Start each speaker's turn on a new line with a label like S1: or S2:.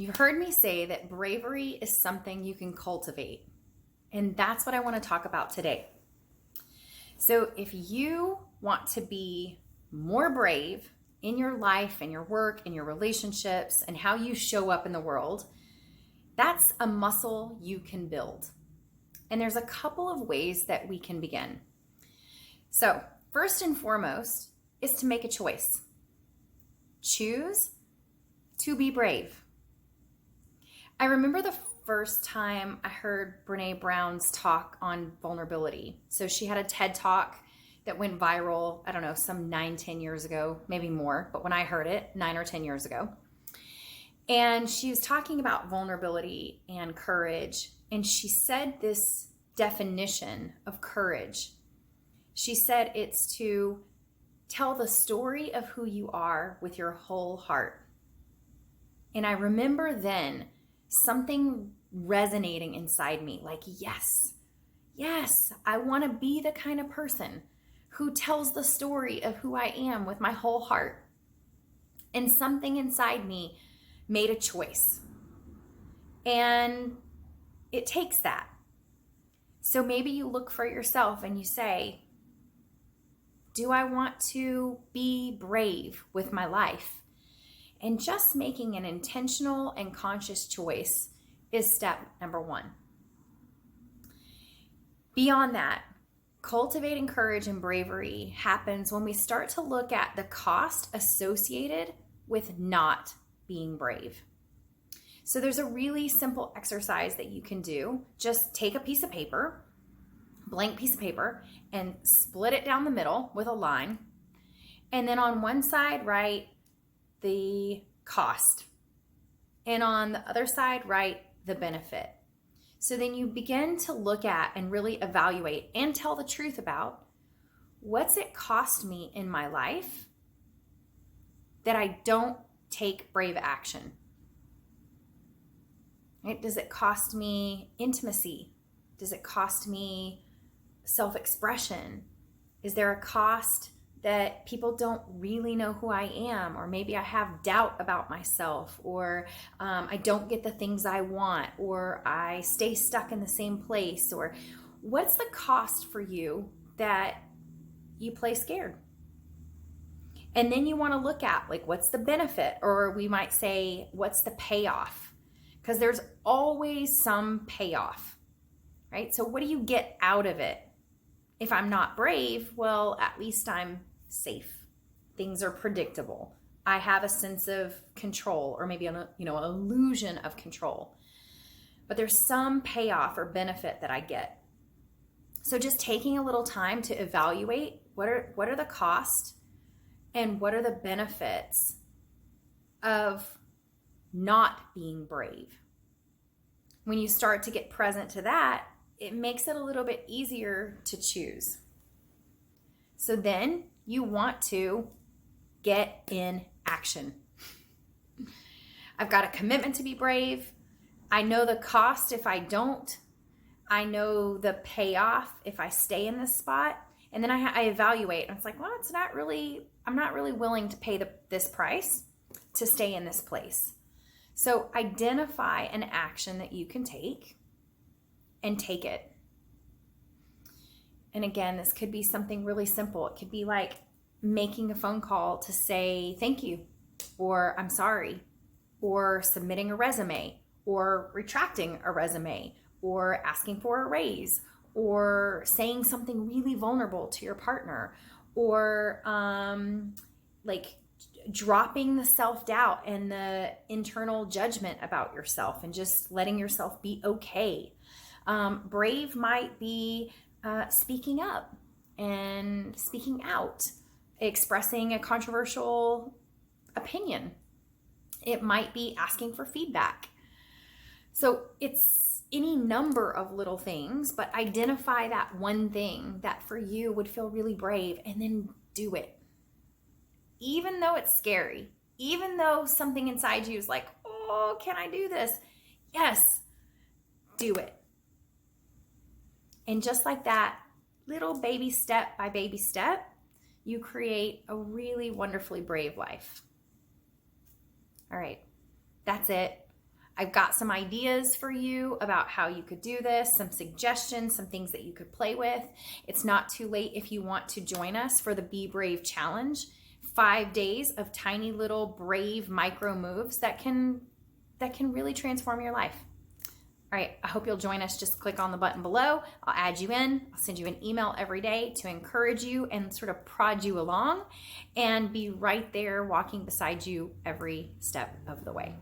S1: You've heard me say that bravery is something you can cultivate. And that's what I want to talk about today. So if you want to be more brave in your life, in your work, in your relationships, and how you show up in the world, that's a muscle you can build. And there's a couple of ways that we can begin. So first and foremost is to make a choice. Choose to be brave. I remember the first time I heard Brene Brown's talk on vulnerability. So she had a TED talk that went viral, I don't know, some 9-10 years ago, maybe more. But when I heard it, 9 or 10 years ago. And she was talking about vulnerability and courage. And she said this definition of courage. She said it's to tell the story of who you are with your whole heart. And I remember then something resonating inside me, like, yes, I want to be the kind of person who tells the story of who I am with my whole heart. And something inside me made a choice. And it takes that. So maybe you look for yourself and you say, do I want to be brave with my life? And just making an intentional and conscious choice is step number one. Beyond that, cultivating courage and bravery happens when we start to look at the cost associated with not being brave. So there's a really simple exercise that you can do. Just take a piece of paper, blank piece of paper, and split it down the middle with a line. And then on one side, write the cost. And on the other side, write the benefit. So then you begin to look at and really evaluate and tell the truth about what's it cost me in my life that I don't take brave action. Right? Does it cost me intimacy? Does it cost me self-expression? Is there a cost that people don't really know who I am, or maybe I have doubt about myself, or I don't get the things I want, or I stay stuck in the same place? Or what's the cost for you that you play scared? And then you want to look at, like, what's the benefit? Or we might say, what's the payoff? Because there's always some payoff, right? So what do you get out of it? If I'm not brave, well, at least I'm safe. Things are predictable. I have a sense of control, or maybe an illusion of control. But there's some payoff or benefit that I get. So just taking a little time to evaluate what are the costs and what are the benefits of not being brave. When you start to get present to that, it makes it a little bit easier to choose. So then you want to get in action. I've got a commitment to be brave. I know the cost if I don't. I know the payoff if I stay in this spot. And then I evaluate. And it's like, well, I'm not really willing to pay this price to stay in this place. So identify an action that you can take and take it. And again, this could be something really simple. It could be like making a phone call to say thank you, or I'm sorry, or submitting a resume, or retracting a resume, or asking for a raise, or saying something really vulnerable to your partner, or like dropping the self-doubt and the internal judgment about yourself and just letting yourself be okay. Brave might be speaking up and speaking out, expressing a controversial opinion. It might be asking for feedback. So it's any number of little things, but identify that one thing that for you would feel really brave, and then do it. Even though it's scary, even though something inside you is like, oh, can I do this? Yes, do it. And just like that, little baby step by baby step, you create a really wonderfully brave life. All right, that's it. I've got some ideas for you about how you could do this, some suggestions, some things that you could play with. It's not too late if you want to join us for the Be Brave Challenge. 5 days of tiny little brave micro moves that can really transform your life. All right, I hope you'll join us. Just click on the button below. I'll add you in. I'll send you an email every day to encourage you and sort of prod you along and be right there walking beside you every step of the way.